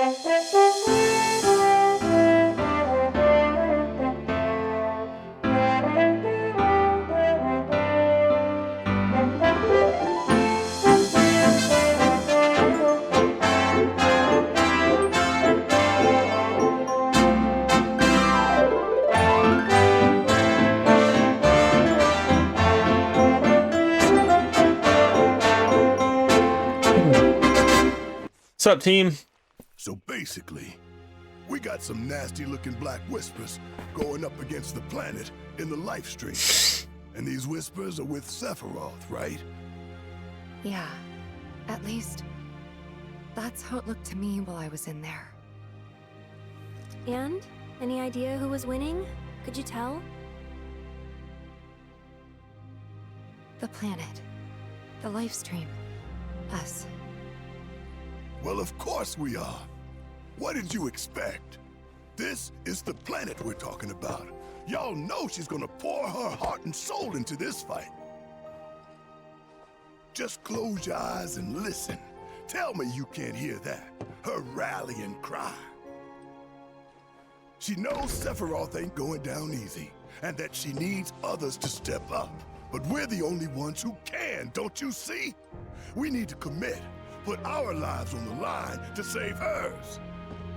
What's up, team? So basically, we got some nasty-looking black whispers going up against the planet in the life stream. And these whispers are with Sephiroth, right? Yeah, at least that's how it looked to me while I was in there. And? Any idea who was winning? Could you tell? The planet. The life stream. Us. Well, of course we are. What did you expect? This is the planet we're talking about. Y'all know she's gonna pour her heart and soul into this fight. Just close your eyes and listen. Tell me you can't hear that. Her rallying cry. She knows Sephiroth ain't going down easy, and that she needs others to step up. But we're the only ones who can, don't you see? We need to commit. Put our lives on the line to save hers.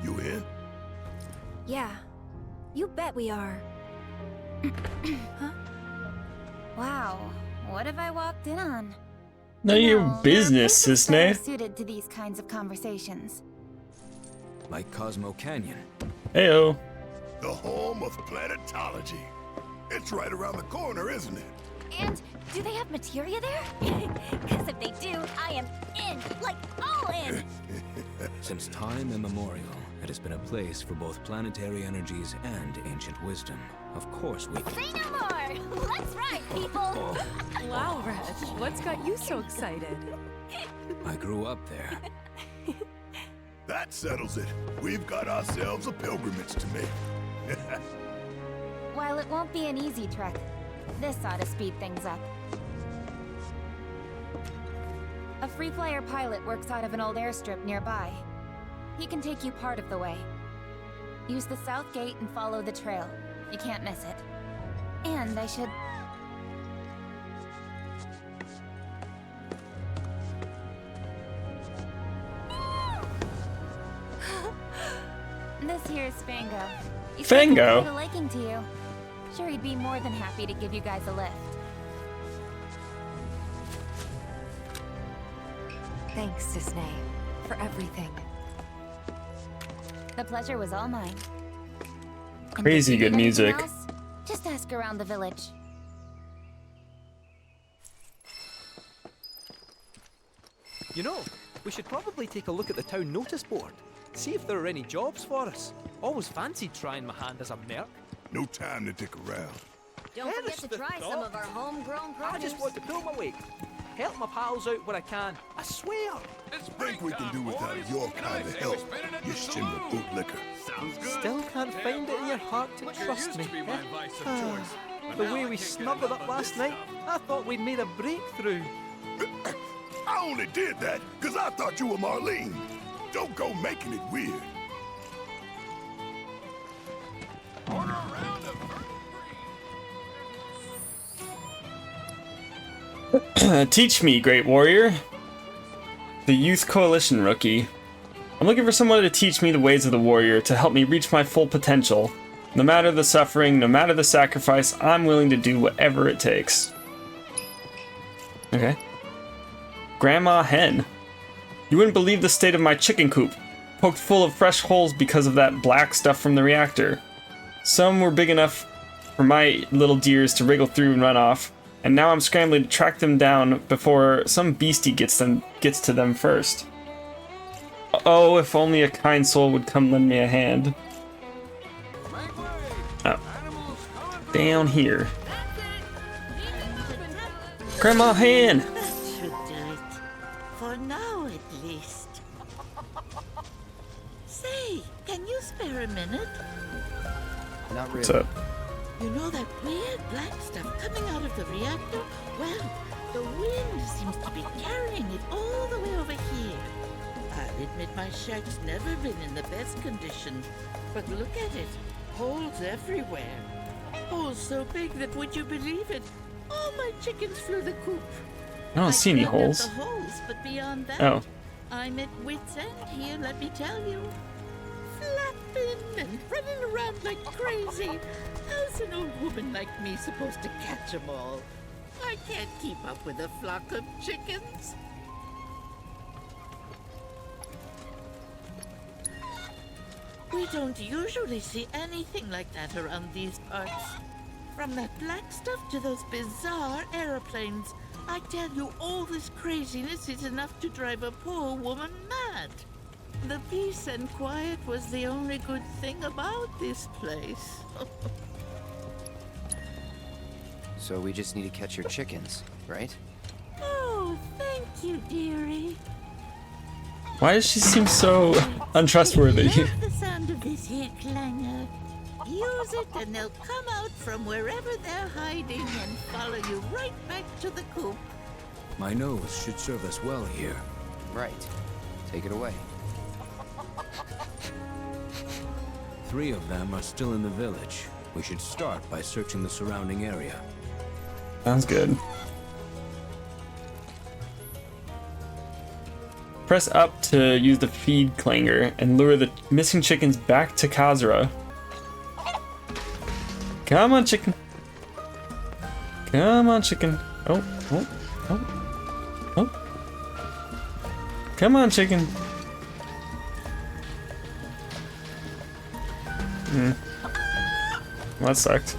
You in? Yeah. You bet we are. Huh? Wow. What have I walked in on? None of your business, Better Cisne. suited to these kinds of conversations. Like Cosmo Canyon. Heyo. The home of planetology. It's right around the corner, isn't it? And do they have materia there? Because if they do, I am in, like all in. Since time immemorial, it has been a place for both planetary energies and ancient wisdom. Of course we... Say no more. Let's ride, people. Wow, Reg, what's got you so excited? I grew up there. That settles it. We've got ourselves a pilgrimage to make. While it won't be an easy trek, this ought to speed things up. A free flyer pilot works out of an old airstrip nearby. He can take you part of the way. Use the south gate and follow the trail. You can't miss it. And I should... This here's Fango. He's Fango? taken quite a liking to you. Sure, he'd be more than happy to give you guys a lift. Thanks, Cisne, for everything. The pleasure was all mine. And Crazy if you good need anything music. else, just ask around the village. You know, we should probably take a look at the town notice board. See if there are any jobs for us. Always fancied trying my hand as a merc. No time to dick around. Don't forget Perish to the try some thought. of our homegrown produce. I just want to pull my weight. Help my pals out where I can. I swear. Think we can do without your kind of help, you shimmer bootlicker. Still can't find it in your heart to trust me. Eh? The way we snuggled up last night, I thought we'd made a breakthrough. I only did that because I thought you were Marlene. Don't go making it weird. Teach me, great warrior. The Youth Coalition rookie. I'm looking for someone to teach me the ways of the warrior, to help me reach my full potential. No matter the suffering, no matter the sacrifice, I'm willing to do whatever it takes. Okay. Grandma Hen. You wouldn't believe the state of my chicken coop. Poked full of fresh holes because of that black stuff from the reactor. Some were big enough for my little deers to wriggle through and run off, and now I'm scrambling to track them down before some beastie gets to them first. Oh, if only a kind soul would come lend me a hand. Oh. Down here. Grandma Hen! That should do it. For now, at least. Say, can you spare a minute? Not What's really. up? You know that weird black stuff coming out of the reactor? Well, the wind seems to be carrying it all the way over here. I'll admit my shack's never been in the best condition, but look at it. Holes everywhere. Holes so big that, would you believe it, all my chickens flew the coop. I don't see any cleaned up holes. the holes, but beyond that, Oh. I'm at wit's end here, let me tell you. Flapping and running around like crazy. How's an old woman like me supposed to catch 'em all? I can't keep up with a flock of chickens. We don't usually see anything like that around these parts. From that black stuff to those bizarre aeroplanes, I tell you, all this craziness is enough to drive a poor woman mad. The peace and quiet was the only good thing about this place. So we just need to catch your chickens, right? Oh, thank you, dearie. Why does she seem so untrustworthy? I love the sound of this here clanger. Use it and they'll come out from wherever they're hiding and follow you right back to the coop. My nose should serve us well here. Right. Take it away. 3 of them are still in the village. We should start by searching the surrounding area. Sounds good. Press up to use the feed clanger and lure the missing chickens back to Kazura. Come on, chicken. Come on, chicken. Oh, oh, oh, oh. Come on, chicken. Well, that sucked.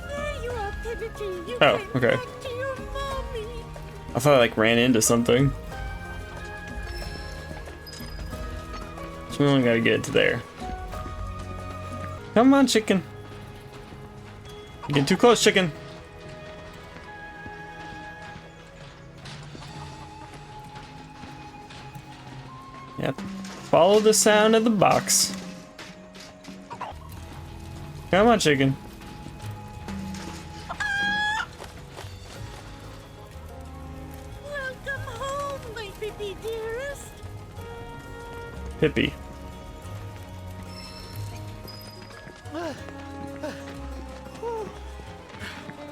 There you are, Pivotty. You Oh, came okay. back to your mommy. I thought I like ran into something. So we only gotta get it to there. Come on, chicken. You're getting too close, chicken. Yep. Follow the sound of the box. Come on, chicken. Welcome home, my Pippi dearest. Pippi.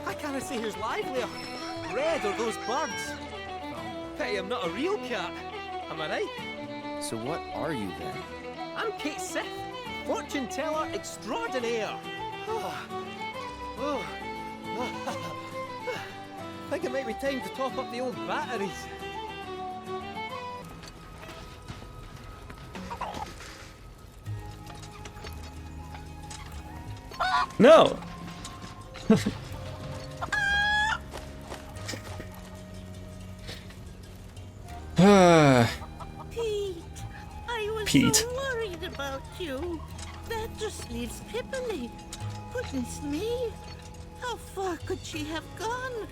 I can't see who's livelier, Red or those birds. Pity I'm not a real cat. Am I right? So what are you then? I'm Kate Sith, fortune teller extraordinaire. Think it might be time to top up the old batteries. No! Pete, I was Pete. so worried about you. That just leaves Pippi. Goodness me. How far could she have gone?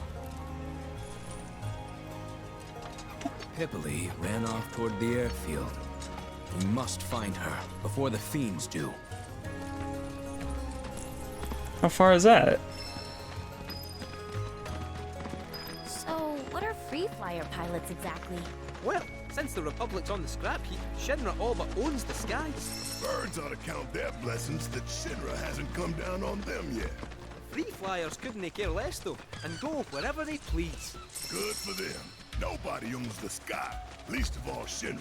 Pipoli ran off toward the airfield. We must find her before the fiends do. How far is that? So, what are free flyer pilots exactly? Well, since the Republic's on the scrap heap, Shinra all but owns the skies. Birds ought to count their blessings that Shinra hasn't come down on them yet. Free flyers couldn't care less though, and go wherever they please. Good for them. Nobody owns the sky, least of all Shinra.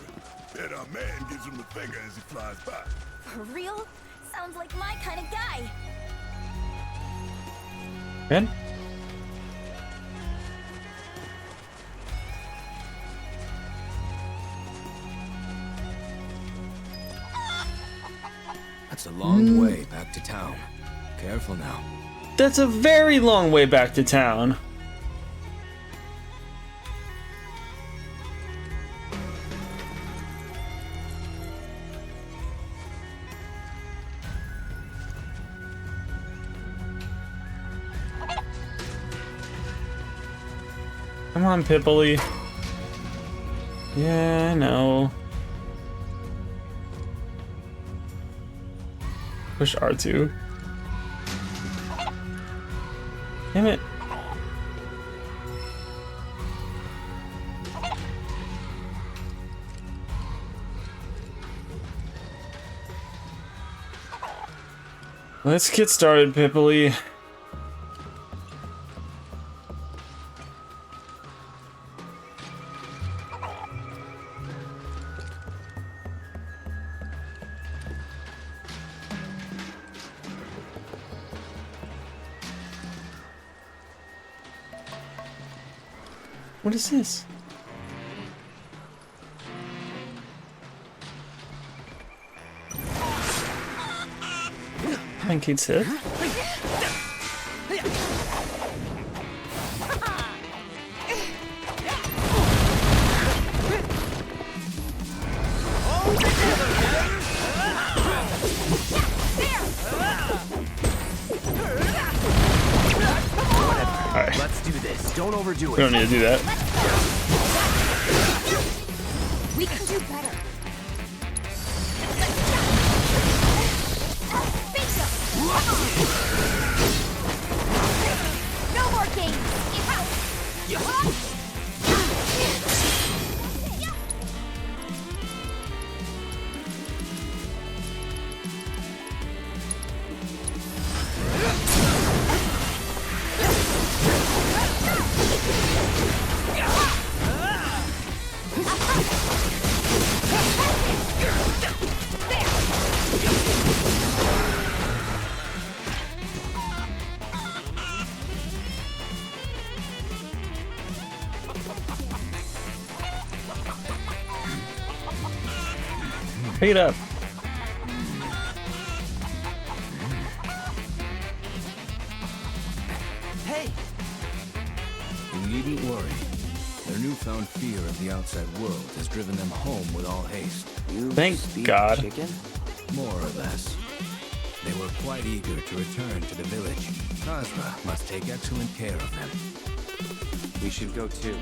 Bet our man gives him the finger as he flies by. For real? Sounds like my kind of guy. Ben? That's a long way back to town. Careful now. That's a very long way back to town. Come on, Pipoli. Yeah, I know. Push R2. Damn it. Let's get started, Pipoli. What is this? Pancakes hit. Alright. Let's do this. Don't overdo We it. don't need to do that. We can do better. No more games. Pick it up. Hey! You needn't worry. Their newfound fear of the outside world has driven them home with all haste. You Thank speak God. chicken? More or less. They were quite eager to return to the village. Kazra must take excellent care of them. We should go too.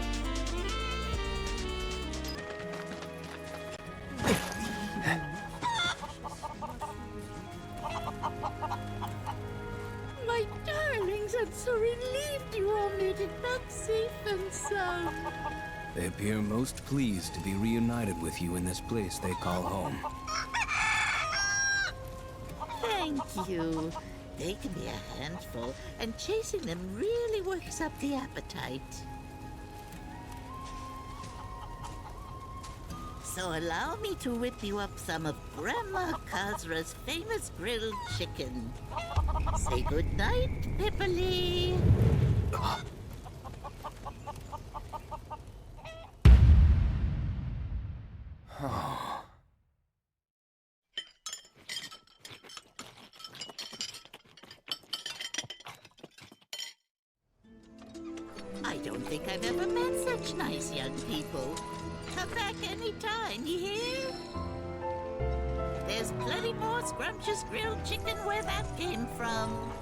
My darlings, I'm so relieved you all made it back safe and sound. They appear most pleased to be reunited with you in this place they call home. Thank you. They can be a handful, and chasing them really works up the appetite. So allow me to whip you up some of Grandma Kazra's famous grilled chicken. Say good night, Pipoli. I don't think I've ever met such nice young people. Come back anytime, you hear? There's plenty more scrumptious grilled chicken where that came from.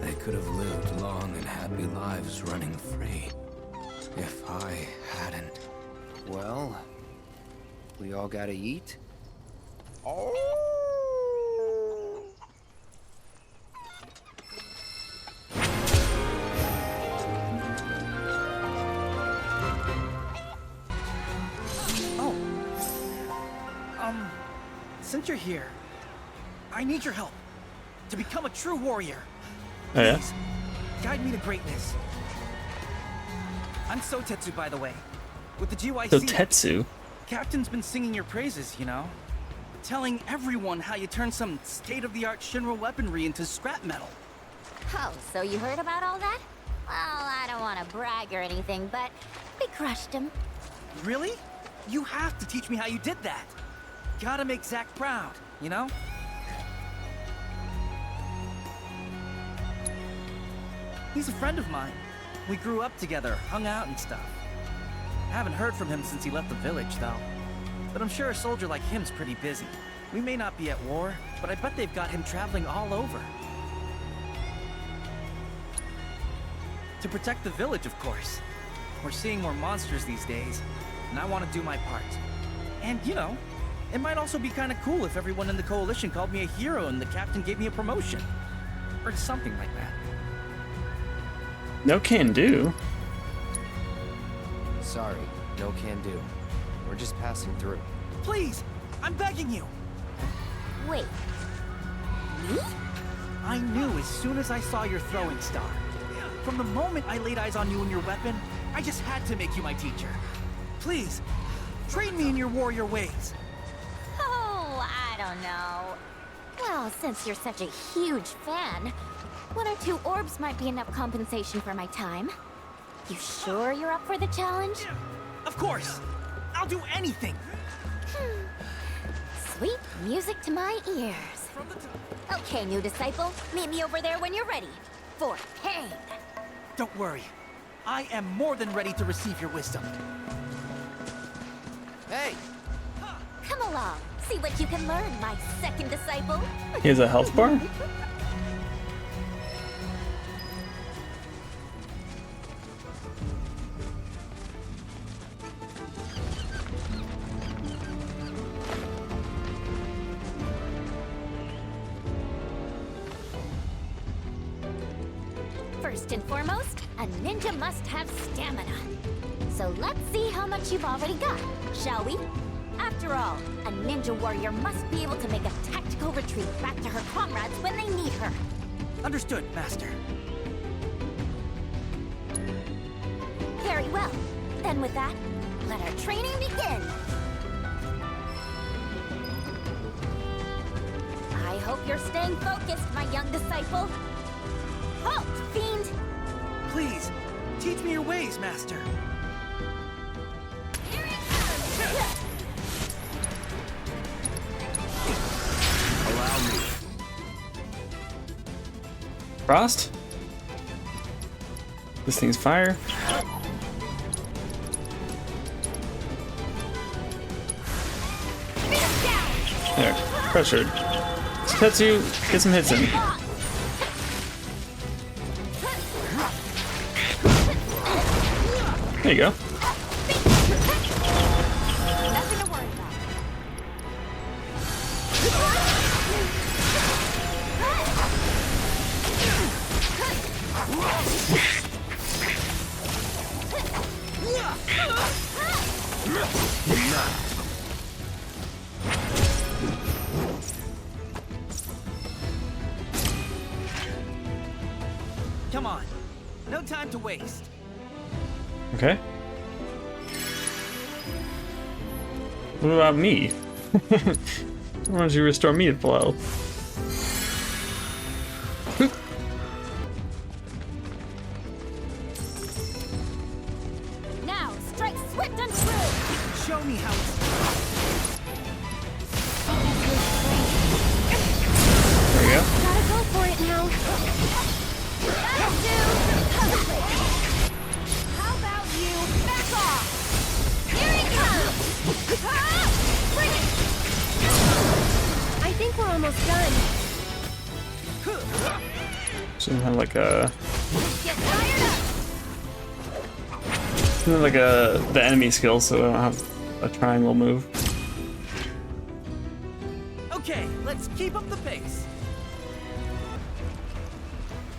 They could have lived long and happy lives running free. If I hadn't. Well, we all gotta eat? Since you're here, I need your help to become a true warrior. Oh, yeah? Please, guide me to greatness. I'm Sotetsu, by the way, with the GYC. So Tetsu. Captain's been singing your praises, you know? Telling everyone how you turned some state-of-the-art Shinra weaponry into scrap metal. Oh, so you heard about all that? Well, I don't want to brag or anything, but we crushed him. Really? You have to teach me how you did that. Gotta make Zack proud, you know? He's a friend of mine. We grew up together, hung out and stuff. I haven't heard from him since he left the village, though. But I'm sure a soldier like him's pretty busy. We may not be at war, but I bet they've got him traveling all over. To protect the village, of course. We're seeing more monsters these days, and I want to do my part. And, you know, it might also be kind of cool if everyone in the coalition called me a hero and the captain gave me a promotion. Or something like that. No can do. Sorry, no can do. We're just passing through. Please! I'm begging you! Wait, Me? I knew as soon as I saw your throwing star. From the moment I laid eyes on you and your weapon, I just had to make you my teacher. Please, train me in your warrior ways. Oh, I don't know. Well, since you're such a huge fan, 1 or 2 orbs might be enough compensation for my time. You sure you're up for the challenge? Of course! I'll do anything! Sweet music to my ears. Okay, new disciple, meet me over there when you're ready. For pain. Don't worry. I am more than ready to receive your wisdom. Hey! Come along, see what you can learn, my second disciple. He has a health bar? First and foremost, a ninja must have stamina. So let's see how much you've already got, shall we? After all, a ninja warrior must be able to make a tactical retreat back to her comrades when they need her. Understood, Master. Very well. Then with that, let our training begin. I hope you're staying focused, my young disciple. Halt, fiend! Please, teach me your ways, Master. Allow me. Frost? This thing's fire. There, pressured. Tetsu, get some hits in. There you go. Nothing to worry about. Come on. No time to waste. Okay. What about me? Why don't you restore me to flow? Now, strike swift and true! Show me how it's There we go. Gotta go for it now. That'll do! How about you back off? Here he comes! Ah! Bring it! I think we're almost done. Shouldn't have like a Get fired up! the enemy skill, so I don't have a triangle move. Okay, let's keep up the pace.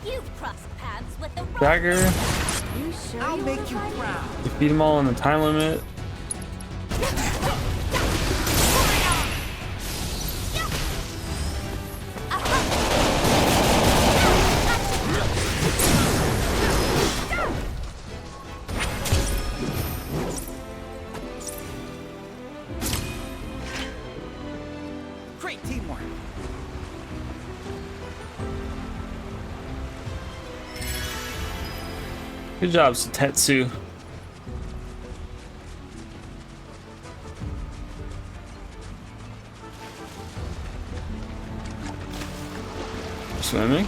You've crossed paths with the wrong. Dagger. You sure I'll you make wanna you fight? proud. Defeat them all in the time limit. Great teamwork. Good job, Tetsu. Swimming.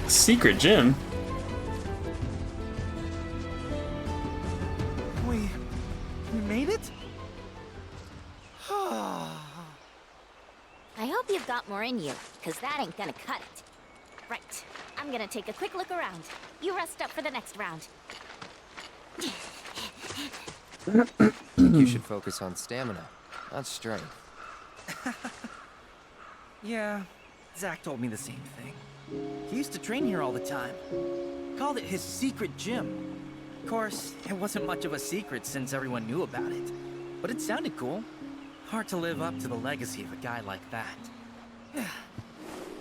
Secret gym. We made it? I hope you've got more in you, because that ain't gonna cut it. Right, I'm gonna take a quick look around. You rest up for the next round. You should focus on stamina, not strength. Yeah, Zach told me the same thing. He used to train here all the time. Called it his secret gym. Of course, it wasn't much of a secret since everyone knew about it. But it sounded cool. Hard to live up to the legacy of a guy like that.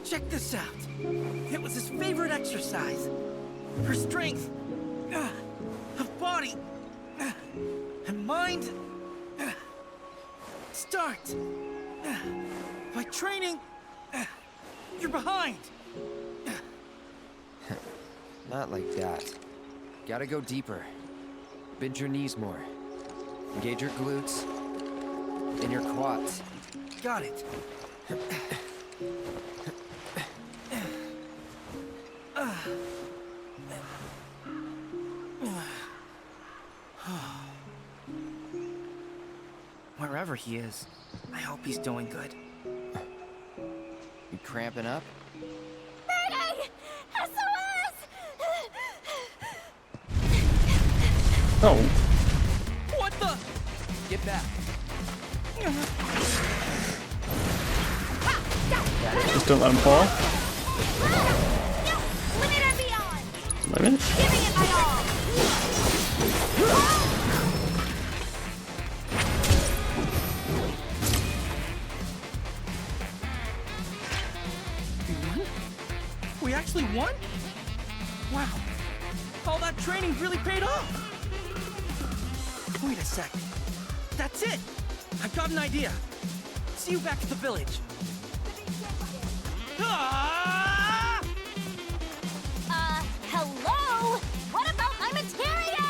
Check this out. It was his favorite exercise. For strength, of body, and mind. Start by training. You're behind. Not like that. Gotta go deeper. Bend your knees more. Engage your glutes and your quads. Got it. Wherever he is, I hope he's doing good. You cramping up? Mayday! SOS! Oh, What the? Get back. just don't let him fall. Limit and beyond! Limit? Giving it my all! We actually won? Wow. All that training really paid off. Wait a sec. That's it. I've got an idea. See you back at the village. Ah! Hello? What about my materia?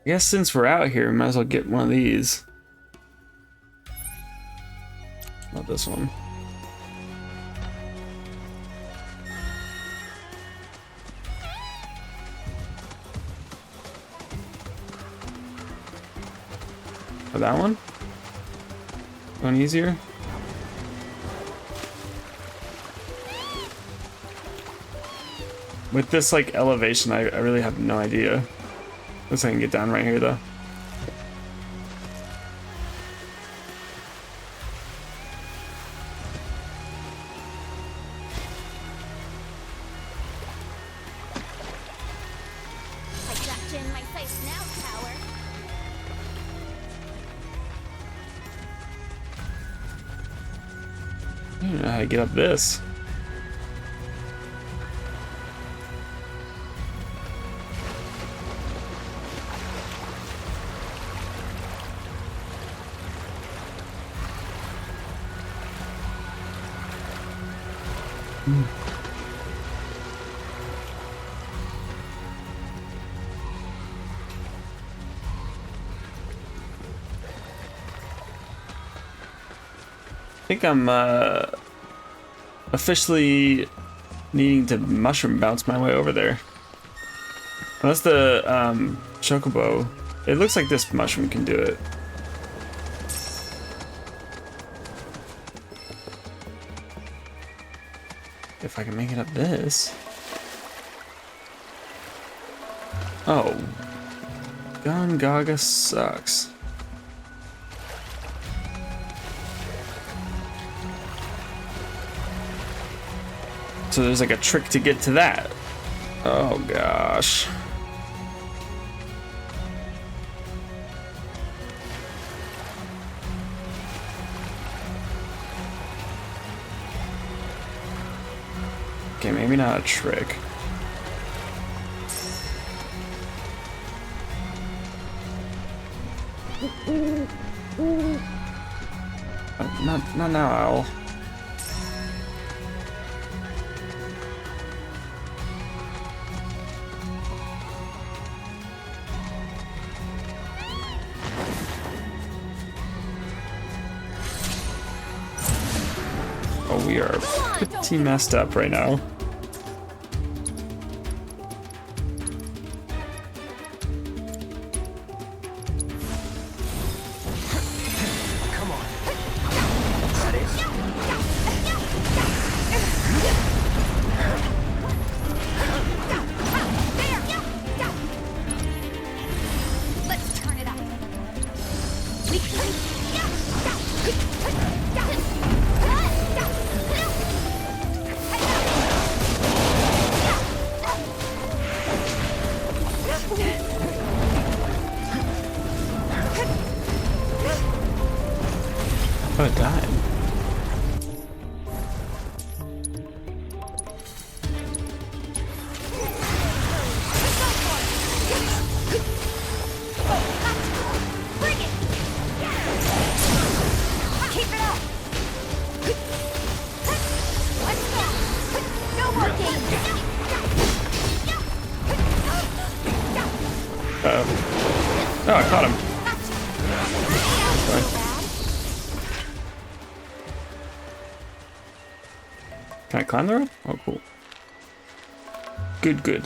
I guess since we're out here, we might as well get one of these. Not this one. Or that one? Going easier? With this like elevation, I really have no idea. Looks like I can get down right here though. I got you in my sights now, tower. I don't know how to get up this. I think I'm officially needing to mushroom bounce my way over there. Unless the chocobo, it looks like this mushroom can do it. If I can make it up this. Oh. Gongaga sucks. So there's like a trick to get to that. Oh gosh. Okay, maybe not a trick. Oh, not now, Owl. Oh, we are pretty messed up right now. Let's turn it up. thought it died. Oh, I caught him. Sorry. Can I climb the rope? Oh, cool. Good, good.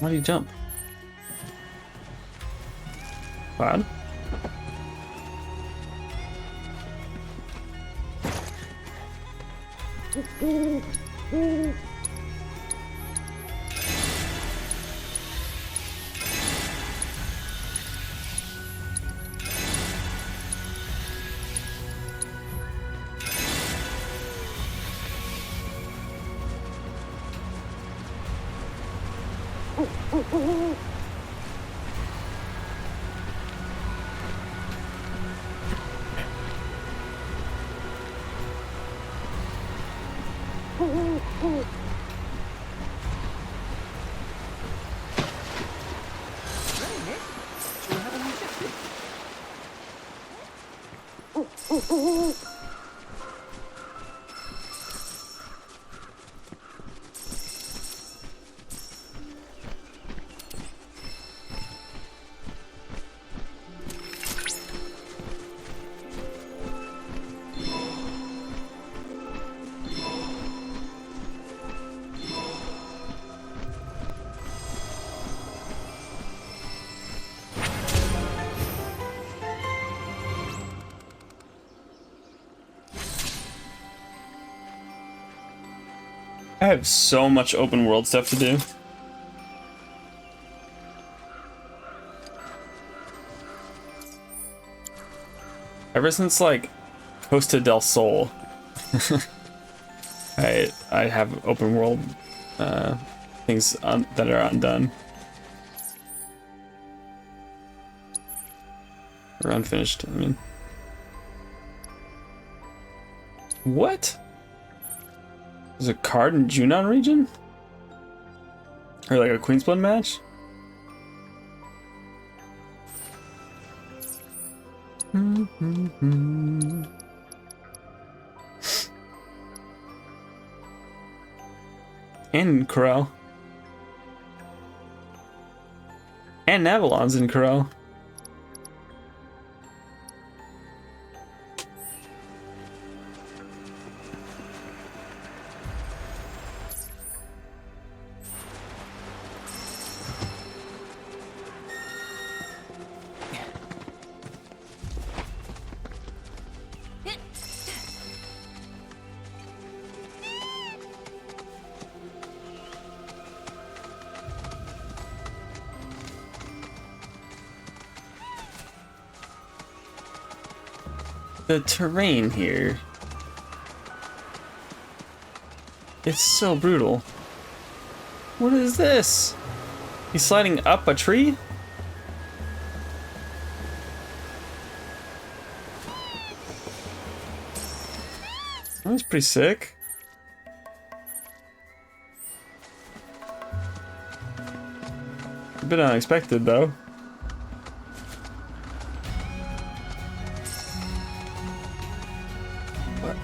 Why do you jump? Bad? I have so much open world stuff to do. Ever since like Costa del Sol, I have open world things that are undone or unfinished. I mean, what? There's a card in Junon region? Or like a Queensblood match? And Corel. And Navalon's in Corel. the terrain here. It's so brutal. What is this? He's sliding up a tree? That's pretty sick. A bit unexpected though. What?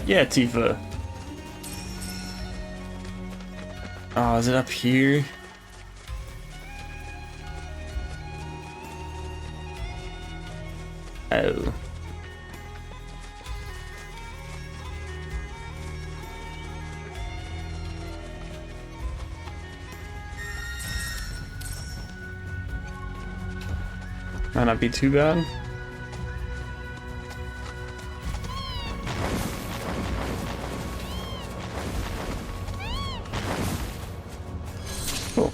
Yeah, Tifa. Oh, is it up here? Oh. Might not be too bad. Cool.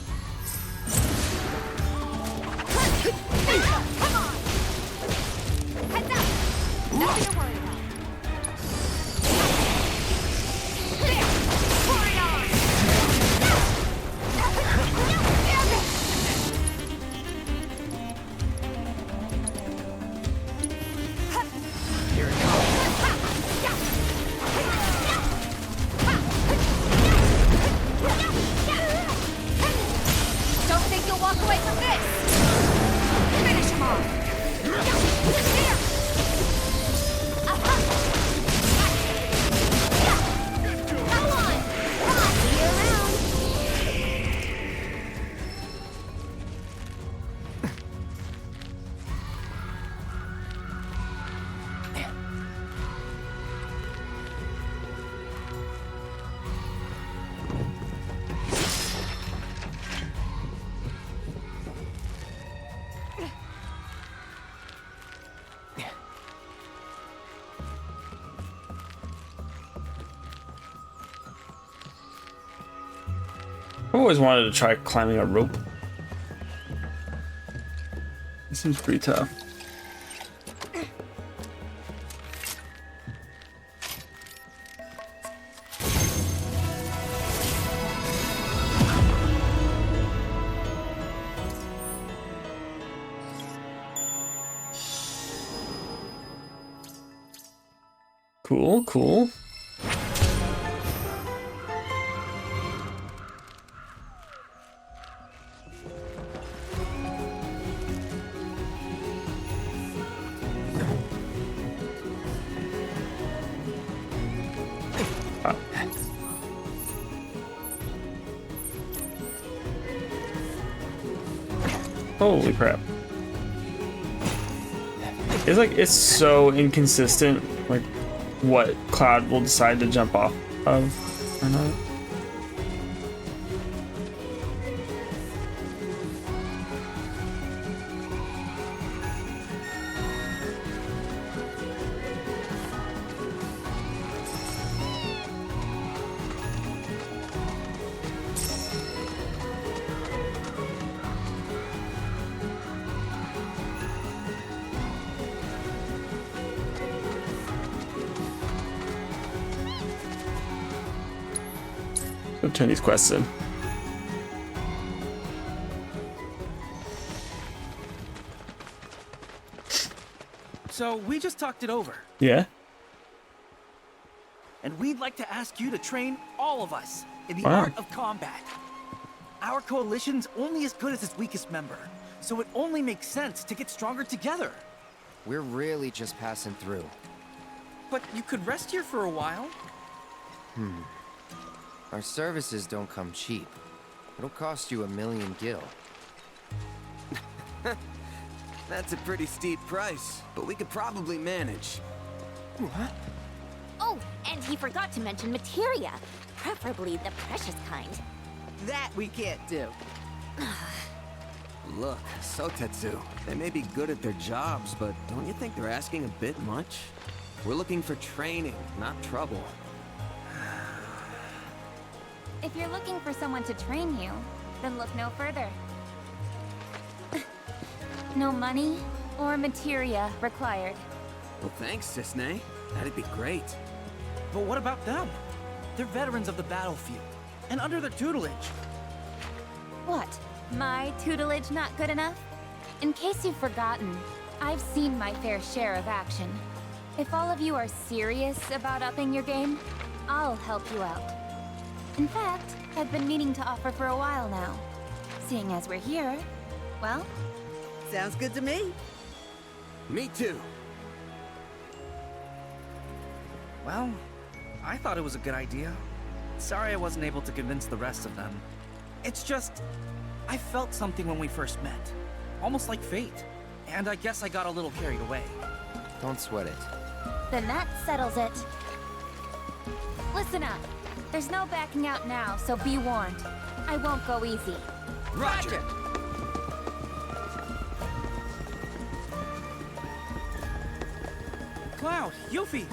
I've always wanted to try climbing a rope. It seems pretty tough. Cool, cool. Holy crap. It's so inconsistent, like what Cloud will decide to jump off of or not. Go turn these quests in. So we just talked it over. Yeah? And we'd like to ask you to train all of us in the Wow. art of combat. Our coalition's only as good as its weakest member, so it only makes sense to get stronger together. We're really just passing through. But you could rest here for a while. Our services don't come cheap. It'll cost you 1 million gil. That's a pretty steep price, but we could probably manage. What? Oh, and he forgot to mention materia, preferably the precious kind. That we can't do. Look, Sotetsu, they may be good at their jobs, but don't you think they're asking a bit much? We're looking for training, not trouble. If you're looking for someone to train you, then look no further. No money or materia required. Well, thanks, Cisne. That'd be great. But what about them? They're veterans of the battlefield, and under their tutelage. What? My tutelage not good enough? In case you've forgotten, I've seen my fair share of action. If all of you are serious about upping your game, I'll help you out. In fact, I've been meaning to offer for a while now. Seeing as we're here, well... Sounds good to me. Me too. Well, I thought it was a good idea. Sorry I wasn't able to convince the rest of them. It's just, I felt something when we first met. Almost like fate. And I guess I got a little carried away. Don't sweat it. Then that settles it. Listen up. There's no backing out now, so be warned. I won't go easy. Roger! Cloud, Yuffie!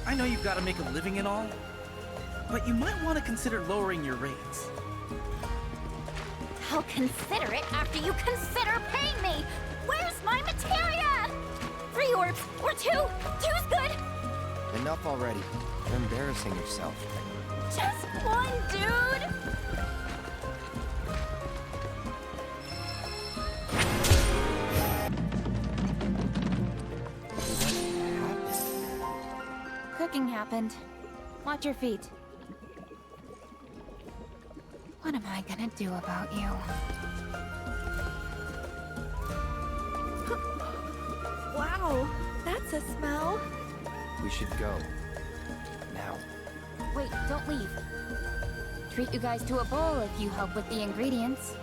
I know you've got to make a living and all, but you might want to consider lowering your rates. I'll consider it after you consider paying me! Where's my materia? 3 orbs, or 2? 2's good! Enough already. You're embarrassing yourself. Just one, dude! Cooking happened. Watch your feet. What am I gonna do about you? Wow, that's a smell. We should go. Now. Wait, don't leave. Treat you guys to a bowl if you help with the ingredients.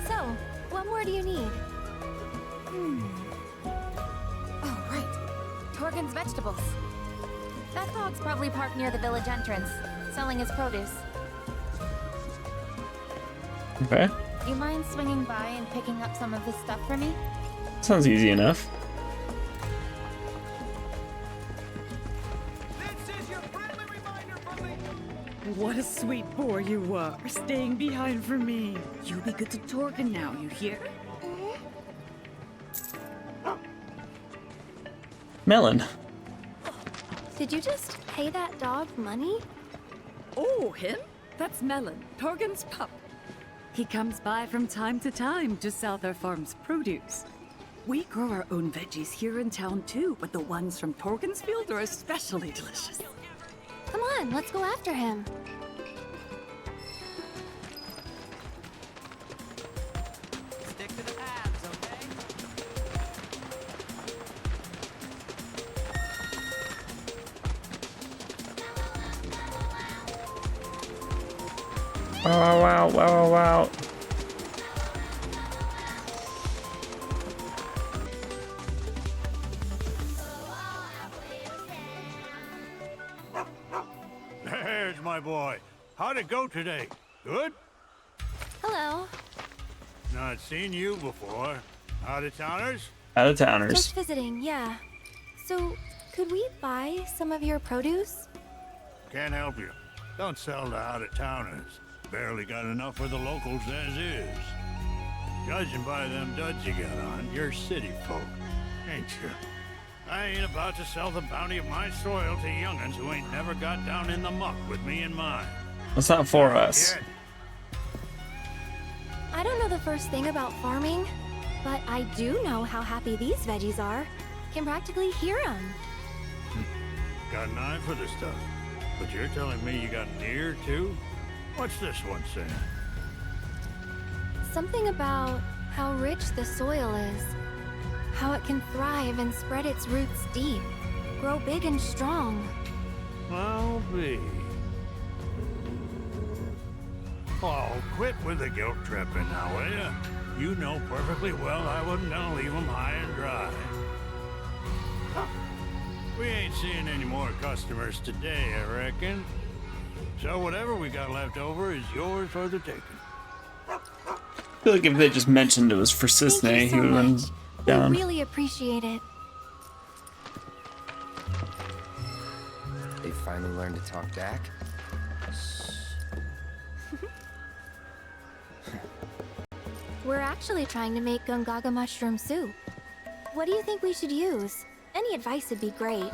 So, what more do you need? Oh, right. Torgen's vegetables. That dog's probably parked near the village entrance, selling his produce. Okay. Do you mind swinging by and picking up some of his stuff for me? Sounds easy enough. What a sweet boy you were, staying behind for me. You be good to Torgen now, you hear? Melon. Did you just pay that dog money? Oh, him? That's Melon, Torgen's pup. He comes by from time to time to sell their farm's produce. We grow our own veggies here in town too, but the ones from Torgen's field are especially delicious. Come on, let's go after him. Stick to the paths, okay? Wow, wow, wow, wow. There's my boy. How'd it go today? Good? Hello. Not seen you before. Out-of-towners? Out of towners. Just visiting, yeah. So, could we buy some of your produce? Can't help you. Don't sell to out-of-towners. Barely got enough for the locals as is. Judging by them duds you got on, you're city folk, ain't you? I ain't about to sell the bounty of my soil to young'uns who ain't never got down in the muck with me in mind. That's not for us. Yet. I don't know the first thing about farming, but I do know how happy these veggies are. Can practically hear them. Got an eye for the stuff. But you're telling me you got an ear, too? What's this one saying? Something about how rich the soil is. How it can thrive and spread its roots deep. Grow big and strong. be? Oh, quit with the guilt tripping now, will ya? You know perfectly well I wasn't gonna leave them high and dry. We ain't seeing any more customers today, I reckon. So whatever we got left over is yours for the taking. I feel like if they just mentioned it was for Cisne, he would have been down. We really appreciate it. They finally learned to talk back. We're actually trying to make Gongaga mushroom soup. What do you think we should use? Any advice would be great.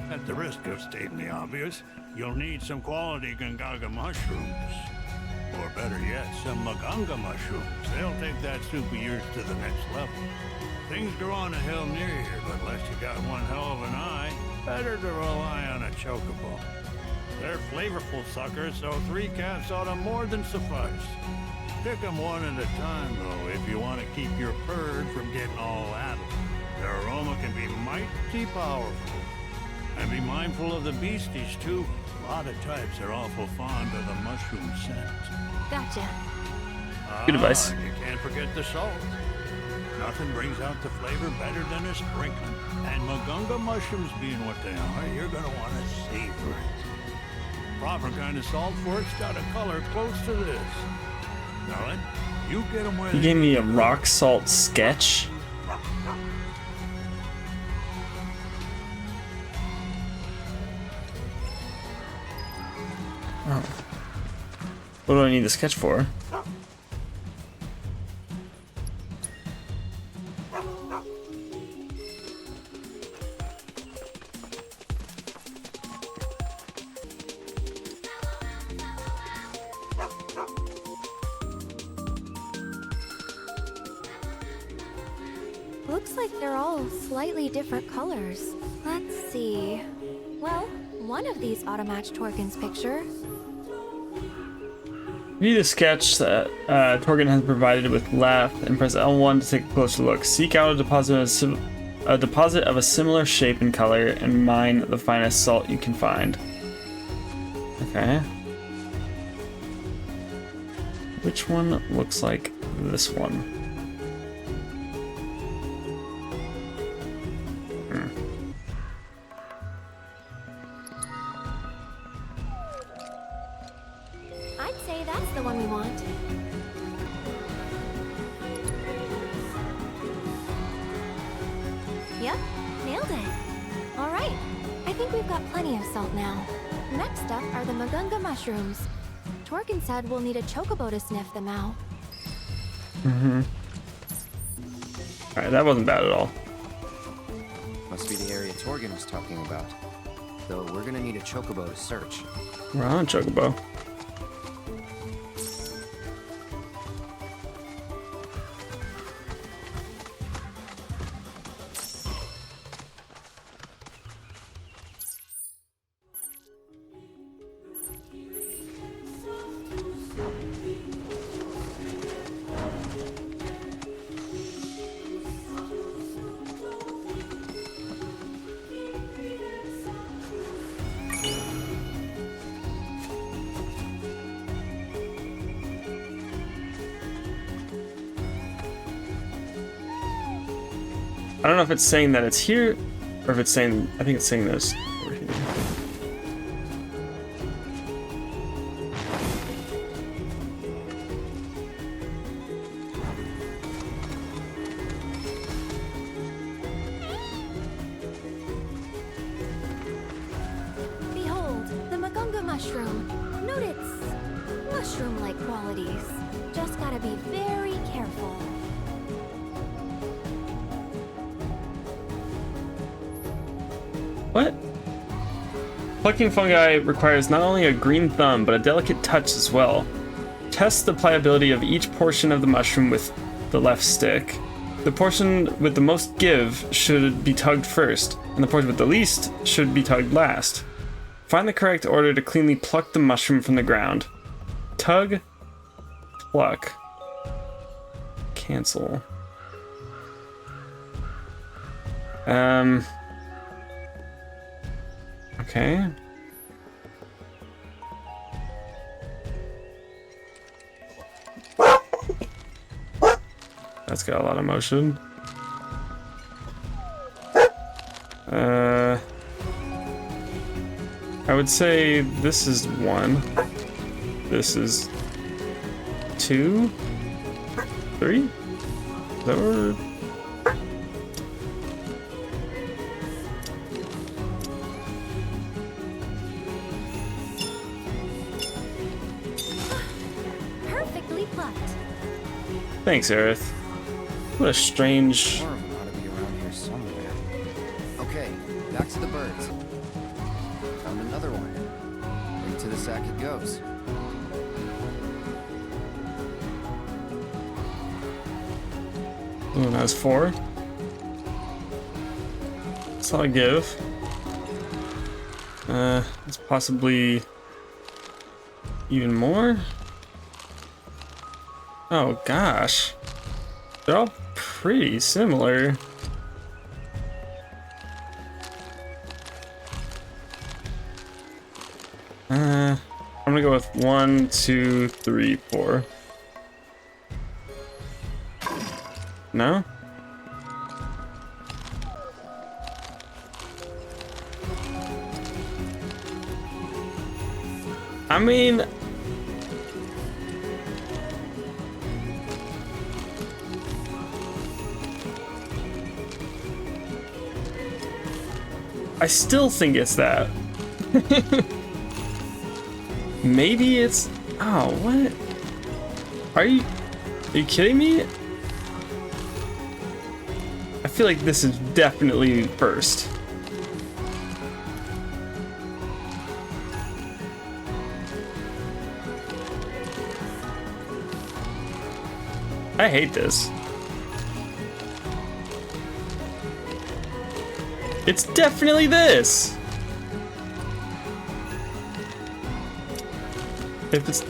At the risk of stating the obvious, you'll need some quality Gongaga mushrooms. Or better yet, some Maganga mushrooms. They'll take that soup of yours to the next level. Things grow on a hill near here, but unless you got one hell of an eye, better to rely on a chocobo. They're flavorful suckers, so 3 cats ought to more than suffice. Pick them one at a time, though, if you want to keep your bird from getting all addled. Their aroma can be mighty powerful. And be mindful of the beasties, too. A lot of types are awful fond of the mushroom scent. Gotcha. Good advice. You can't forget the salt. Nothing brings out the flavor better than a sprinkling. And Maganga mushrooms being what they are, you're gonna want to savor it. Proper kind of salt for it's got a color close to this. Now then, you get them where He gave me a rock salt sketch. Oh. What do I need the sketch for? Looks like they're all slightly different colors. Let's see. Well, one of these ought to match Torgen's picture. View the sketch that Torgen has provided with left and press L1 to take a closer look. Seek out a deposit of a similar shape and color and mine the finest salt you can find. Okay. Which one looks like this one? I'd say that's the one we want. Yep, nailed it. All right, I think we've got plenty of salt now. Next up are the Maganga mushrooms. Torgen said we'll need a chocobo to sniff them out. Mm-hmm. Alright, that wasn't bad at all. Must be the area Torgen was talking about. Though we're gonna need a chocobo to search. We're on chocobo. I don't know if it's saying that it's here, or if it's saying, I think it's saying this over here. Behold, the Maganga mushroom. Note its mushroom-like qualities. Just gotta be very careful. What? Plucking fungi requires not only a green thumb, but a delicate touch as well. Test the pliability of each portion of the mushroom with the left stick. The portion with the most give should be tugged first, and the portion with the least should be tugged last. Find the correct order to cleanly pluck the mushroom from the ground. Tug, pluck, cancel. Okay. That's got a lot of motion. I would say this is 1. This is 2, 3. Is that where? Perfectly plucked. Thanks, Aerith. What a strange. More of them ought to be around here somewhere. Okay, back to the birds. Found another one. Into the sack it goes. Oh, that's 4. That's all I give. It's possibly even more. Oh gosh, they're all pretty similar. I'm gonna go with 1, 2, 3, 4. No? I mean, I still think it's that. Maybe it's... Oh, what? Are you kidding me? I feel like this is definitely first. I hate this. It's definitely this. If it's...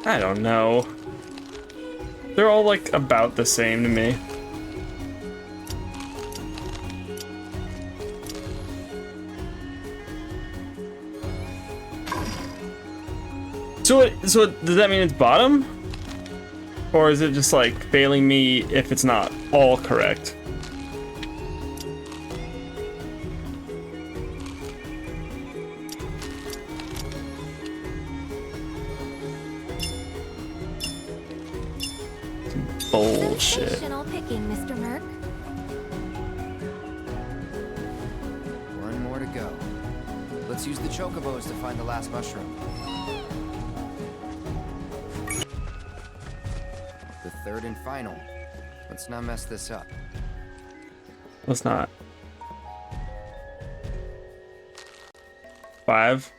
I don't know. They're all like about the same to me. So does that mean it's bottom? Or is it just like failing me if it's not all correct? Bullshit. Sensational picking, Mr. Merc. One more to go. Let's use the chocobos to find the last mushroom. The third and final. Let's not mess this up. Let's not. 5.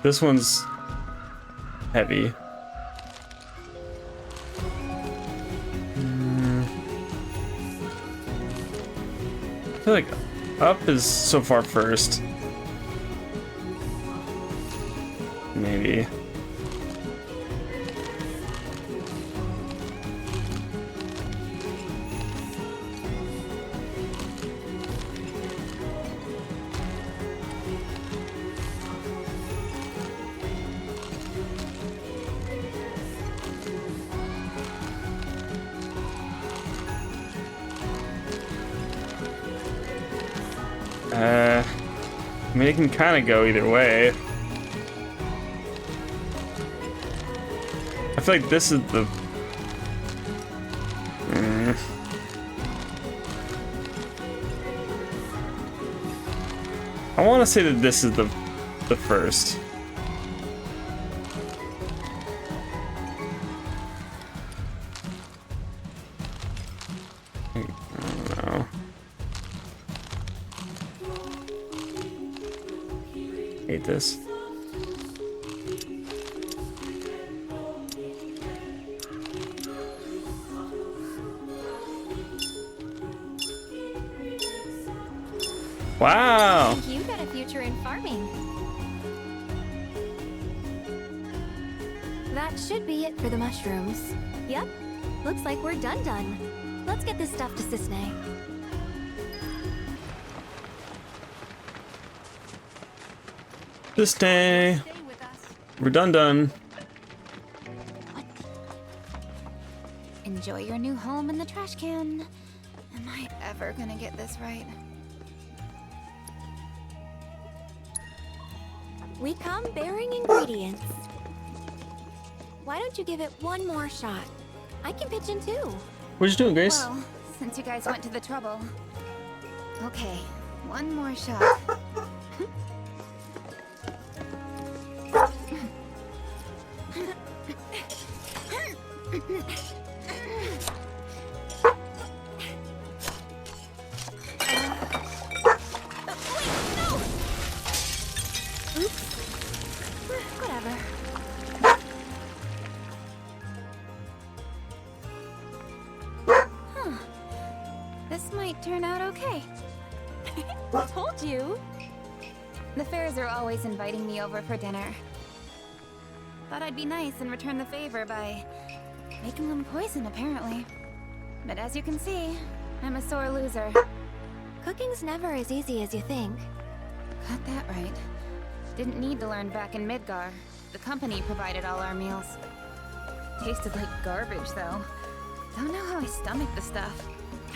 This one's heavy. I feel like up is so far first. Maybe. I mean, it can kind of go either way. I feel like this is the... I want to say that this is the first. I don't know. Hate this. Wow. I think you got a future in farming. That should be it for the mushrooms. Yep, looks like we're done. Let's get this stuff to Cisne. This day. We're done. Enjoy your new home in the trash can. Am I ever gonna get this right? We come bearing ingredients. Why don't you give it one more shot? I can pitch in too. What you doing, Grace? Well, since you guys went to the trouble. Okay, one more shot. This might turn out okay. Told you. The fairs are always inviting me over for dinner. Thought I'd be nice and return the favor by making them poison, apparently. But as you can see, I'm a sore loser. Cooking's never as easy as you think. Got that right. Didn't need to learn back in Midgar. The company provided all our meals. Tasted like garbage, though. Don't know how I stomached the stuff.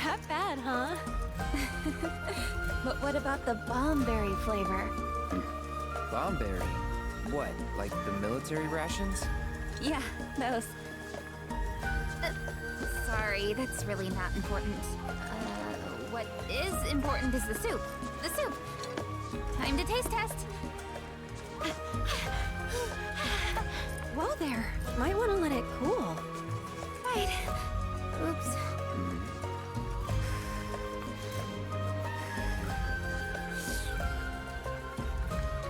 That bad, huh? But what about the bombberry flavor? Bombberry? What, like the military rations? Yeah, those. Sorry, that's really not important. What is important is the soup. The soup! Time to taste test! Whoa there. Might want to let it cool. Right. Oops.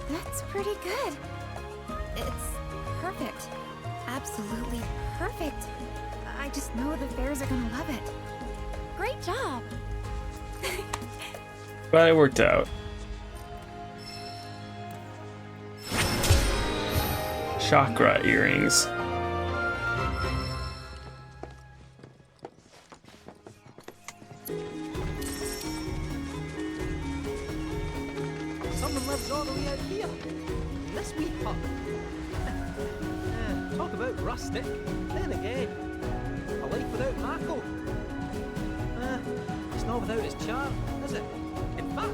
That's pretty good. It's perfect. Absolutely perfect. I just know the fairs are gonna love it. Great job. Glad it worked out. Chakra earrings. Someone lives all the way out here. This wee hut. Talk about rustic. Then again, a life without Mako. It's not without its charm, is it? In fact,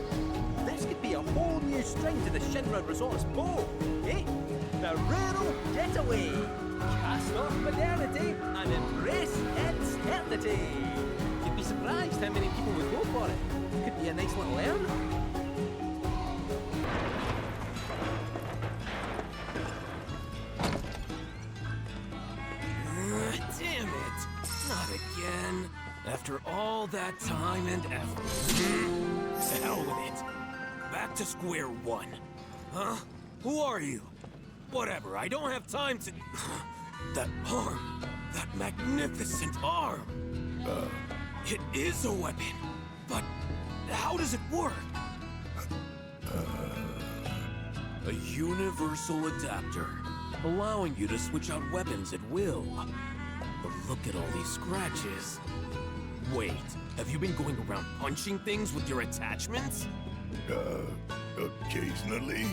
this could be a whole new string to the Shinra Resort's bow, eh? The rural getaway. Cast off modernity and embrace eternity. You'd be surprised how many people would go for it. Could be a nice little earn. Damn it! Not again. After all that time and effort. To hell with it. Back to square one. Huh? Who are you? Whatever, I don't have time to... That arm. That magnificent arm. It is a weapon. But how does it work? A universal adapter. Allowing you to switch out weapons at will. But look at all these scratches. Wait, have you been going around punching things with your attachments? Occasionally.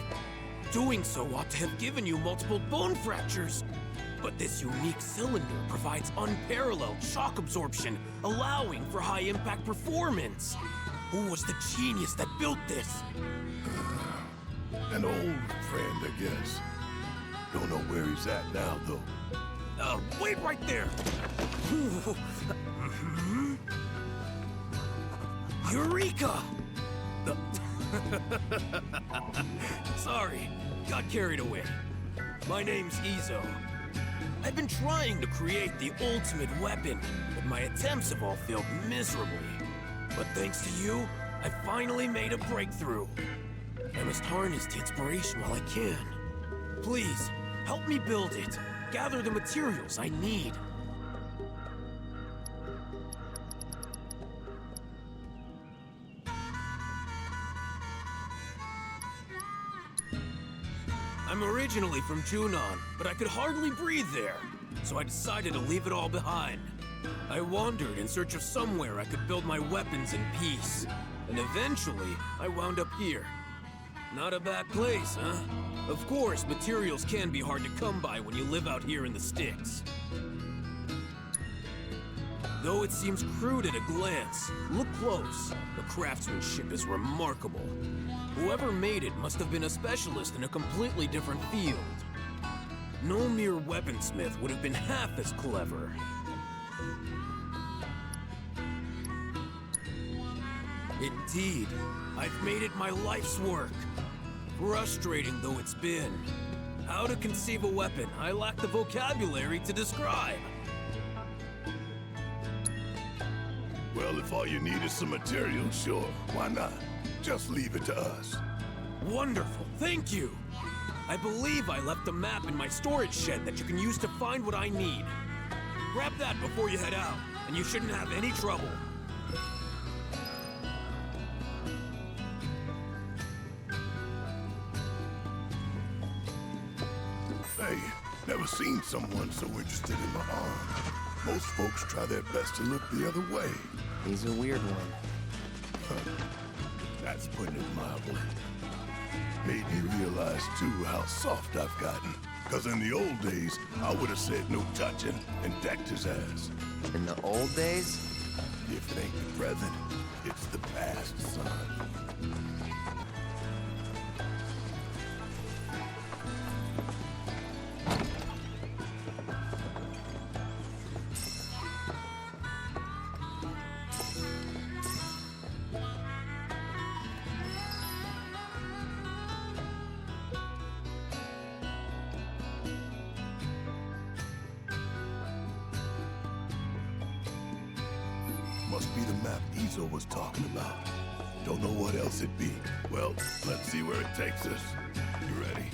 Doing so ought to have given you multiple bone fractures. But this unique cylinder provides unparalleled shock absorption, allowing for high-impact performance. Who was the genius that built this? An old friend, I guess. Don't know where he's at now, though. Wait right there! Eureka! Sorry, got carried away. My name's Izo. I've been trying to create the ultimate weapon, but my attempts have all failed miserably. But thanks to you, I finally made a breakthrough. I must harness the inspiration while I can. Please, help me build it. Gather the materials I need. originally from Junon, but I could hardly breathe there, so I decided to leave it all behind. I wandered in search of somewhere I could build my weapons in peace, and eventually I wound up here. Not a bad place, huh? Of course, materials can be hard to come by when you live out here in the sticks. Though it seems crude at a glance, look close. The craftsmanship is remarkable. Whoever made it must have been a specialist in a completely different field. No mere weaponsmith would have been half as clever. Indeed, I've made it my life's work. Frustrating though it's been. How to conceive a weapon I lack the vocabulary to describe. Well, if all you need is some material, sure, why not? Just leave it to us. Wonderful, thank you! I believe I left a map in my storage shed that you can use to find what I need. Grab that before you head out, and you shouldn't have any trouble. Hey, never seen someone so interested in my arm. Most folks try their best to look the other way. He's a weird one. That's putting it mildly. Made me realize, too, how soft I've gotten. Because in the old days, I would have said no touching and decked his ass. In the old days? If it ain't the present, it's the past, son. Must be the map Izo was talking about. Don't know what else it'd be. Well, let's see where it takes us. You ready?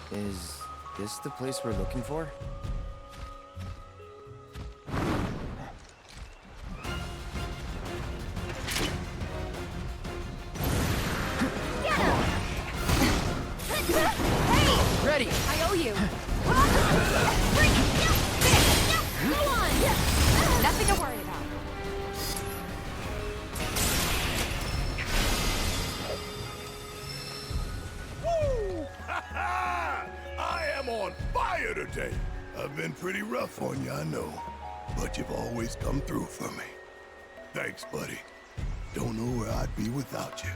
Is this the place we're looking for? Ready! I owe you. Go on. Nothing to worry about. Woo! Ha ha! I am on fire today. I've been pretty rough on you, I know. But you've always come through for me. Thanks, buddy. Don't know where I'd be without you.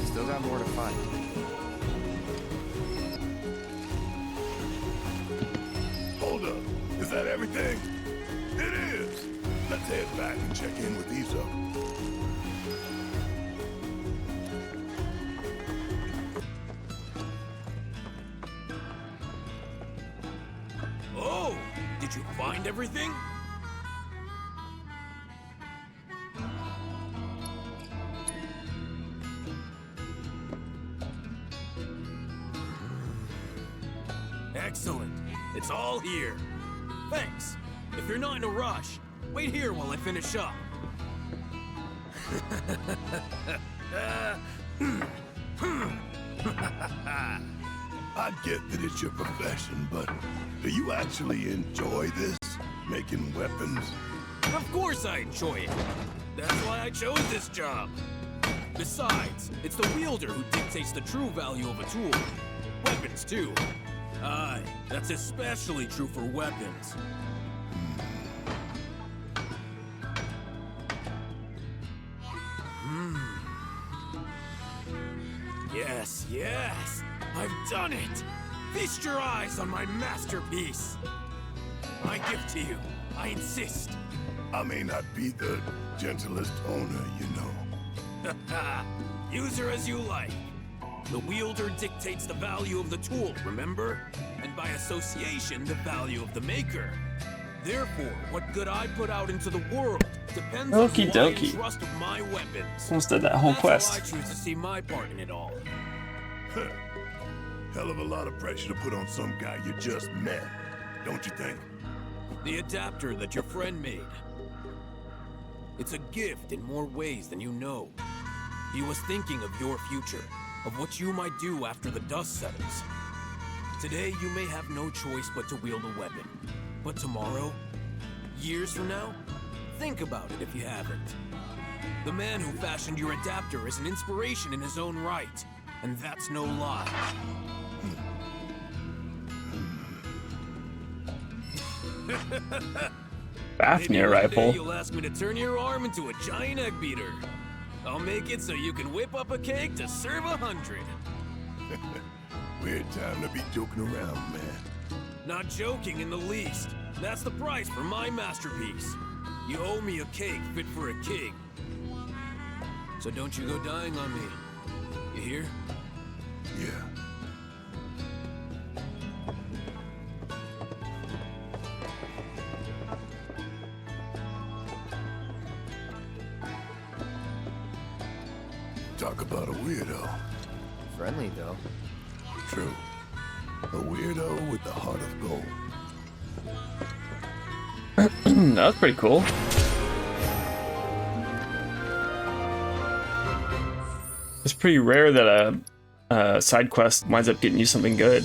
Still got more to find. Hold up. Is that everything? It is. Let's head back and check in with Izo. Oh! Did you find everything? Excellent. It's all here. Thanks. If you're not in a rush, wait here while I finish up. I get that it's your profession, but do you actually enjoy this? Making weapons? Of course I enjoy it. That's why I chose this job. Besides, it's the wielder who dictates the true value of a tool. Weapons, too. Aye, that's especially true for weapons. Yes, yes! I've done it! Feast your eyes on my masterpiece! My gift to you, I insist. I may not be the gentlest owner, you know. Use her as you like. The wielder dictates the value of the tool, remember? And by association, the value of the maker. Therefore, what good I put out into the world depends on who I entrust with my weapons. Almost did that whole quest. That's how I choose to see my part in it all. Hell of a lot of pressure to put on some guy you just met, don't you think? The adapter that your friend made. It's a gift in more ways than you know. He was thinking of your future, of what you might do after the dust settles. Today, you may have no choice but to wield a weapon. But tomorrow, years from now, think about it if you haven't. The man who fashioned your adapter is an inspiration in his own right, and that's no lie. Fafnir rifle. You'll ask me to turn your arm into a giant egg beater. I'll make it so you can whip up a cake to serve 100. Weird time to be joking around, man. Not joking in the least. That's the price for my masterpiece. You owe me a cake fit for a king. So don't you go dying on me. You hear? Yeah. Talk about a weirdo. Friendly, though. True. A weirdo with the heart of gold. That was pretty cool. It's pretty rare that a side quest winds up getting you something good.